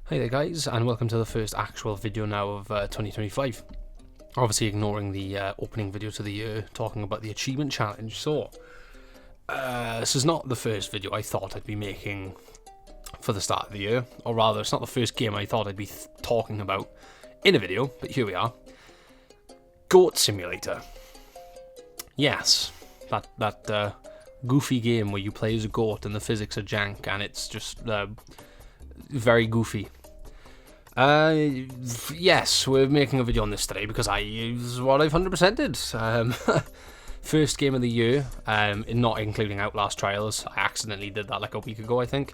Hey there guys, and welcome to the first actual video now of 2025. Obviously ignoring the opening video to the year, talking about the achievement challenge. So, this is not the first video I thought I'd be making for the start of the year. Or rather, it's not the first game I thought I'd be talking about in a video, but here we are. Goat Simulator. Yes, that goofy game where you play as a goat and the physics are jank and it's just very goofy. Yes, we're making a video on this today because is what I've 100%ed. First game of the year, not including Outlast Trials. I accidentally did that like a week ago, I think.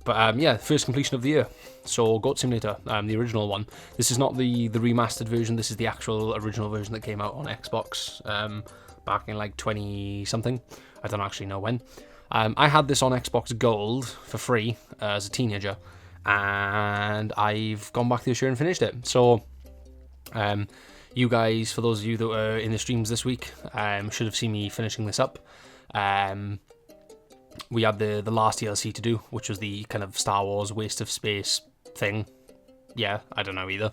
But yeah, first completion of the year. So Goat Simulator, the original one. This is not the remastered version. This is the actual original version that came out on Xbox back in like 20-something. I don't actually know when. I had this on Xbox Gold for free as a teenager. And I've gone back this year and finished it. So, you guys, for those of you that were in the streams this week, should have seen me finishing this up. We had the last DLC to do, which was the kind of Star Wars waste of space thing. Yeah, I don't know either.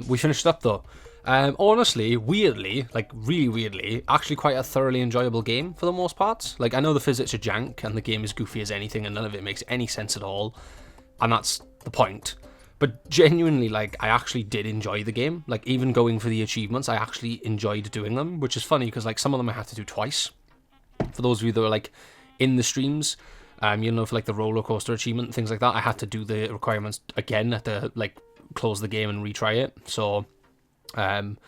We finished it up though. Honestly, weirdly, like really weirdly, actually quite a thoroughly enjoyable game for the most part. Like, I know the physics are jank and the game is goofy as anything and none of it makes any sense at all. And that's the point. But genuinely, like, I actually did enjoy the game. Like, even going for the achievements, I actually enjoyed doing them, which is funny because, like, some of them I had to do twice. For those of you that were, like, in the streams, you know, for, like, the roller coaster achievement and things like that, I had to do the requirements again. I had to, like, close the game and retry it. So, kind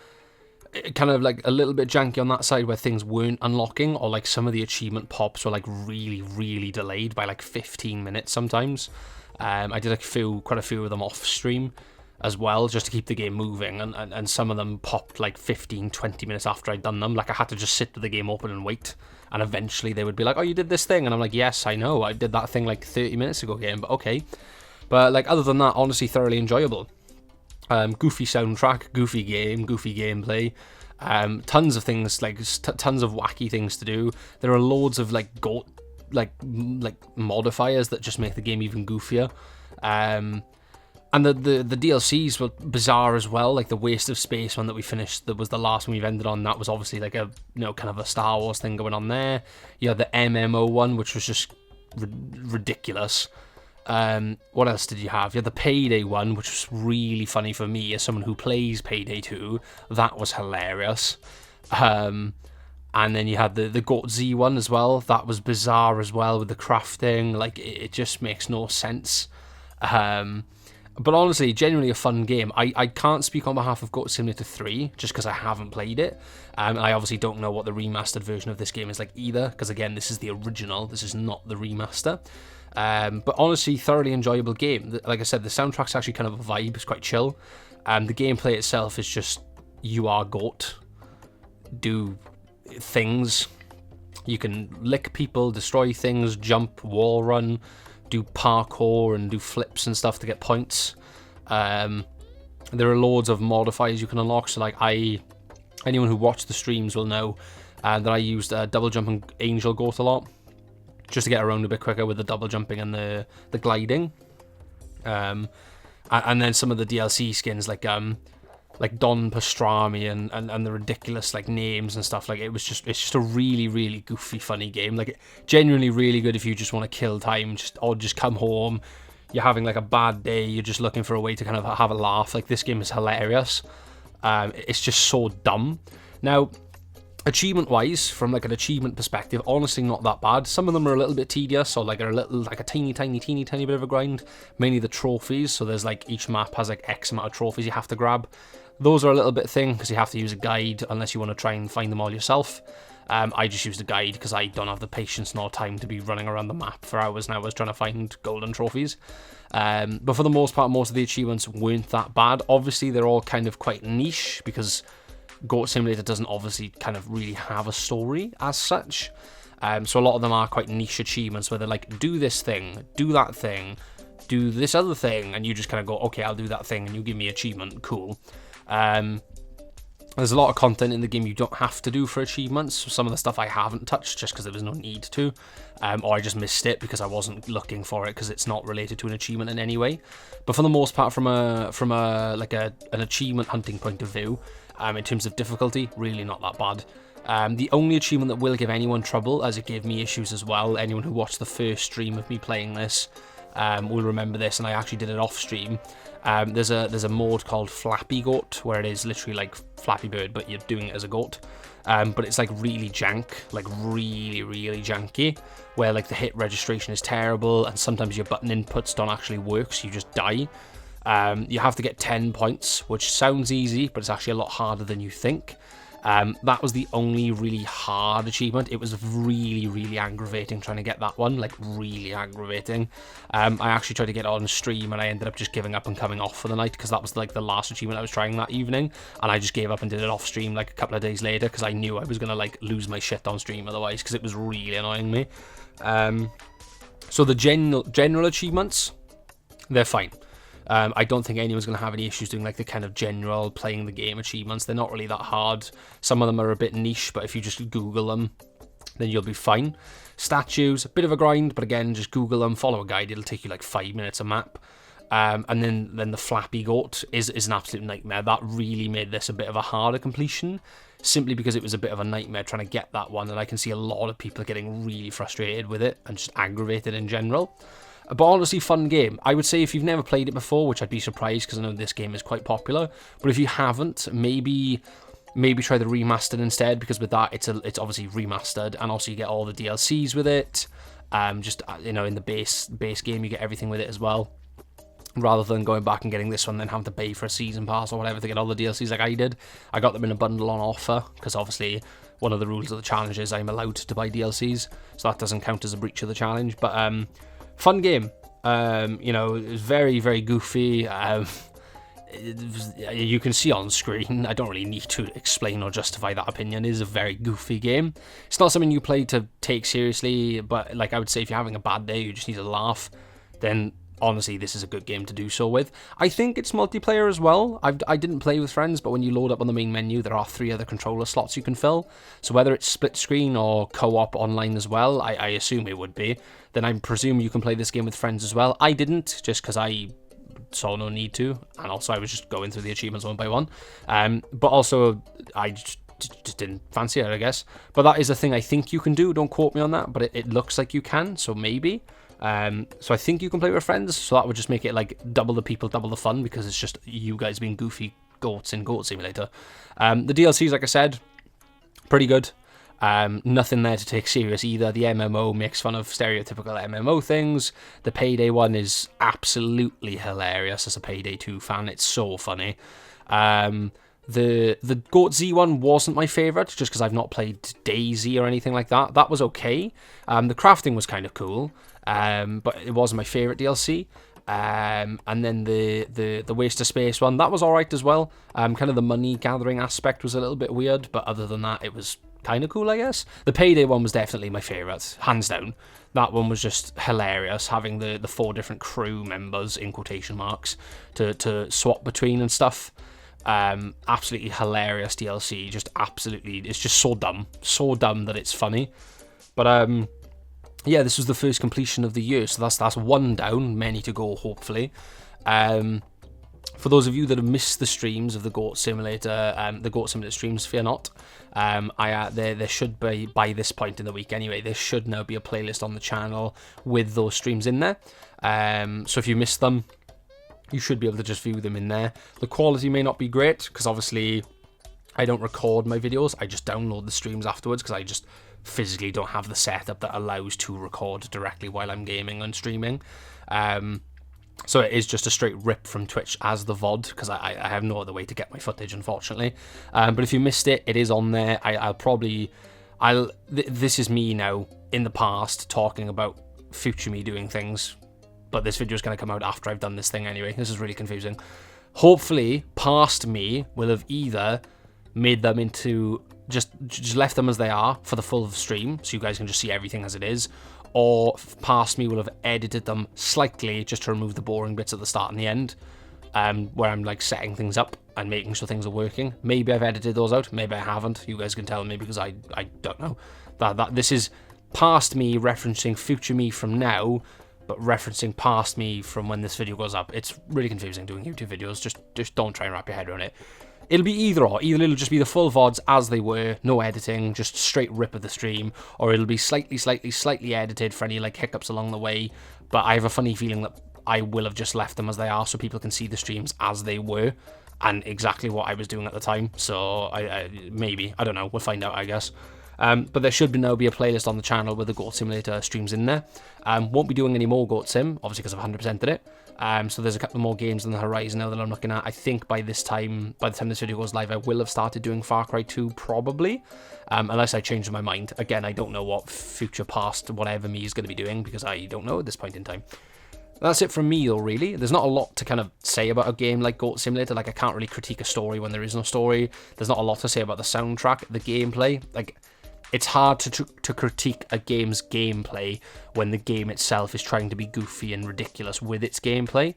of, like, a little bit janky on that side where things weren't unlocking, or, like, some of the achievement pops were, like, really, really delayed by, like, 15 minutes sometimes. I did quite a few of them off stream as well, just to keep the game moving, and some of them popped like 15-20 minutes after I'd done them. Like, I had to just sit with the game open and wait, and eventually they would be like, oh, you did this thing, and I'm like, yes, I know, I did that thing like 30 minutes ago game, but okay. But like, other than that, honestly, thoroughly enjoyable. Goofy soundtrack, goofy game, goofy gameplay. Tons of things, like tons of wacky things to do. There are loads of like goat like modifiers that just make the game even goofier, and the DLCs were bizarre as well. Like the Waste of Space one that we finished, that was the last one we've ended on, that was obviously like a, you know, kind of a Star Wars thing going on there. You had the MMO one, which was just ridiculous. What else did you have? You had the Payday one, which was really funny for me as someone who plays Payday 2. That was hilarious. And then you had the Goat Z one as well. That was bizarre as well with the crafting. Like, it just makes no sense. But honestly, genuinely a fun game. I can't speak on behalf of Goat Simulator 3, just because I haven't played it. I obviously don't know what the remastered version of this game is like either, because again, this is the original. This is not the remaster. But honestly, thoroughly enjoyable game. Like I said, the soundtrack's actually kind of a vibe. It's quite chill. The gameplay itself is just, you are Goat. Do things. You can lick people, destroy things, jump, wall run, do parkour and do flips and stuff to get points. There are loads of modifiers you can unlock. So like, anyone who watched the streams will know that I used double jump and angel goat a lot, just to get around a bit quicker with the double jumping and the gliding. And then some of the DLC skins like Don Pastrami and the ridiculous like names and stuff. Like, it's just a really, really goofy, funny game. Like, genuinely really good if you just want to kill time, or just come home, you're having like a bad day, you're just looking for a way to kind of have a laugh. Like, this game is hilarious. It's just so dumb. Now, achievement wise, from like an achievement perspective, honestly not that bad. Some of them are a little bit tedious, or like are a little, like a teeny bit of a grind. Mainly the trophies. So there's like, each map has like X amount of trophies you have to grab. Those are a little bit thing because you have to use a guide unless you want to try and find them all yourself. I just used a guide because I don't have the patience nor time to be running around the map for hours and hours trying to find golden trophies. But for the most part, most of the achievements weren't that bad. Obviously, they're all kind of quite niche because Goat Simulator doesn't obviously kind of really have a story as such. So a lot of them are quite niche achievements where they're like, do this thing, do that thing, do this other thing, and you just kind of go, okay, I'll do that thing, and you give me achievement, cool. And There's a lot of content in the game you don't have to do for achievements. Some of the stuff I haven't touched just because there was no need to, or I just missed it because I wasn't looking for it because it's not related to an achievement in any way. But for the most part, from a like an achievement hunting point of view, in terms of difficulty, really not that bad. The only achievement that will give anyone trouble, as it gave me issues as well, anyone who watched the first stream of me playing this will remember this, and I actually did it off stream. There's a mode called Flappy Goat, where it is literally like Flappy Bird, but you're doing it as a goat. But it's like really jank, like really, really janky, where like the hit registration is terrible, and sometimes your button inputs don't actually work, so you just die. You have to get 10 points, which sounds easy, but it's actually a lot harder than you think. That was the only really hard achievement. It was really, really aggravating trying to get that one, like really aggravating. I actually tried to get it on stream and I ended up just giving up and coming off for the night because that was like the last achievement I was trying that evening, and I just gave up and did it off stream like a couple of days later because I knew I was going to like lose my shit on stream otherwise because it was really annoying me. So the general achievements, they're fine. I don't think anyone's going to have any issues doing like the kind of general playing the game achievements. They're not really that hard. Some of them are a bit niche, but if you just Google them, then you'll be fine. Statues, a bit of a grind, but again, just Google them, follow a guide. It'll take you like 5 minutes a map. And then the Flappy Goat is an absolute nightmare. That really made this a bit of a harder completion, simply because it was a bit of a nightmare trying to get that one, and I can see a lot of people getting really frustrated with it and just aggravated in general. But honestly, fun game. I would say if you've never played it before, which I'd be surprised because I know this game is quite popular, but if you haven't, maybe try the remastered instead, because with that, it's obviously remastered, and also you get all the DLCs with it. Just, you know, in the base game, you get everything with it as well, rather than going back and getting this one, then having to pay for a season pass or whatever to get all the DLCs like I did. I got them in a bundle on offer, because obviously one of the rules of the challenge is I'm allowed to buy DLCs, so that doesn't count as a breach of the challenge. But fun game. You know, it was very, very goofy. You can see on screen, I don't really need to explain or justify that opinion. It is a very goofy game. It's not something you play to take seriously, but like I would say if you're having a bad day, you just need to laugh, then honestly this is a good game to do so with. I think it's multiplayer as well. I didn't play with friends, but when you load up on the main menu, there are 3 other controller slots you can fill. So whether it's split screen or co-op online as well, I assume it would be, then I presume you can play this game with friends as well. I didn't, just because I saw no need to, and also I was just going through the achievements one by one. But also, I just didn't fancy it, I guess. But that is a thing I think you can do. Don't quote me on that, but it looks like you can, so maybe. So I think you can play with friends, so that would just make it like double the people, double the fun, because it's just you guys being goofy goats in Goat Simulator. The DLCs, like I said, pretty good. Nothing there to take serious either. The MMO makes fun of stereotypical MMO things. The Payday one is absolutely hilarious as a Payday 2 fan. It's so funny. The Goat Z one wasn't my favourite, just because I've not played Daisy or anything like that. That was okay. The crafting was kind of cool, but it wasn't my favourite DLC. And then the Waste of Space one, that was alright as well. Kind of the money gathering aspect was a little bit weird, but other than that, it was kind of cool, I guess. The Payday one was definitely my favourite, hands down. That one was just hilarious, having the 4 different crew members, in quotation marks, to swap between and stuff. Absolutely hilarious DLC, just absolutely, it's just so dumb that it's funny. But yeah, this was the first completion of the year, so that's 1 down, many to go, hopefully. For those of you that have missed the streams of the Goat Simulator, streams, fear not. There should be, by this point in the week anyway, there should now be a playlist on the channel with those streams in there. So if you missed them, you should be able to just view them in there. The quality may not be great, because obviously I don't record my videos, I just download the streams afterwards, because I just physically don't have the setup that allows to record directly while I'm gaming and streaming. So it is just a straight rip from Twitch as the VOD, because I have no other way to get my footage, unfortunately. But if you missed it, it is on there. This is me now, in the past, talking about future me doing things, but this video is going to come out after I've done this thing anyway. This is really confusing. Hopefully, past me will have either made them into, just left them as they are for the full stream, so you guys can just see everything as it is, or past me will have edited them slightly just to remove the boring bits at the start and the end, where I'm like setting things up. and making sure things are working. Maybe I've edited those out, maybe I haven't. You guys can tell me because I don't know. That this is past me referencing future me from now, but referencing past me from when this video goes up. It's really confusing doing YouTube videos. Just don't try and wrap your head around it. It'll be either or. Either it'll just be the full VODs as they were, no editing, just straight rip of the stream, or it'll be slightly edited for any like hiccups along the way. But I have a funny feeling that I will have just left them as they are so people can see the streams as they were and exactly what I was doing at the time. So maybe, I don't know, we'll find out, I guess. But there should now be a playlist on the channel with the Goat Simulator streams in there. Won't be doing any more Goat Sim, obviously because I've 100%ed it. So there's a couple more games on the horizon now that I'm looking at. I think by the time this video goes live, I will have started doing Far Cry 2, probably. Unless I change my mind. Again, I don't know what future, past, whatever me is going to be doing, because I don't know at this point in time. That's it from me, though, really. There's not a lot to kind of say about a game like Goat Simulator. Like, I can't really critique a story when there is no story. There's not a lot to say about the soundtrack, the gameplay. Like, it's hard to critique a game's gameplay when the game itself is trying to be goofy and ridiculous with its gameplay.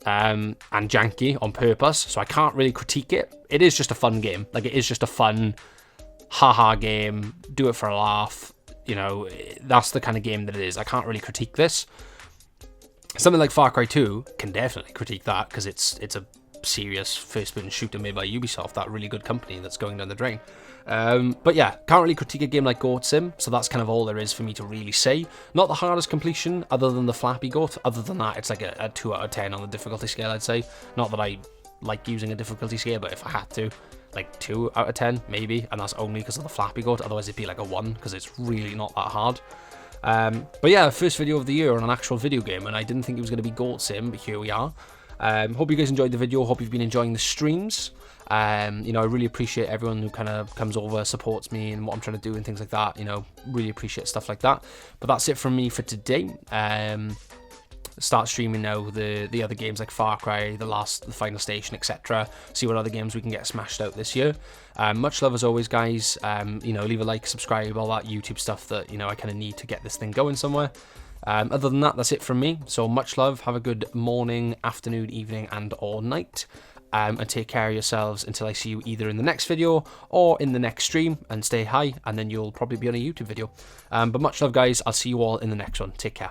And janky on purpose, so I can't really critique it. It is just a fun game. Like, it is just a fun, haha game, do it for a laugh. You know, that's the kind of game that it is. I can't really critique this. Something like Far Cry 2 can definitely critique that, because it's a serious first-person shooter made by Ubisoft, that really good company that's going down the drain. But yeah, can't really critique a game like Goat Sim, so that's kind of all there is for me to really say. Not the hardest completion, other than the Flappy Goat. Other than that, it's like a 2 out of 10 on the difficulty scale, I'd say. Not that I like using a difficulty scale, but if I had to, like 2 out of 10, maybe, and that's only because of the Flappy Goat. Otherwise, it'd be like a 1, because it's really not that hard. But yeah, first video of the year on an actual video game, and I didn't think it was going to be Goat Sim, but here we are. Hope you guys enjoyed the video. Hope you've been enjoying the streams. You know, I really appreciate everyone who kind of comes over, supports me and what I'm trying to do and things like that. You know, really appreciate stuff like that. But that's it from me for today. Start streaming now the other games like Far Cry, the Final Station, etc. See what other games we can get smashed out this year. Much love as always, guys. You know, leave a like, subscribe, all that YouTube stuff that, you know, I kind of need to get this thing going somewhere. Other than that, that's it from me. So much love. Have a good morning, afternoon, evening, and or night. And take care of yourselves until I see you either in the next video or in the next stream. And stay high, and then you'll probably be on a YouTube video. But much love, guys. I'll see you all in the next one. Take care.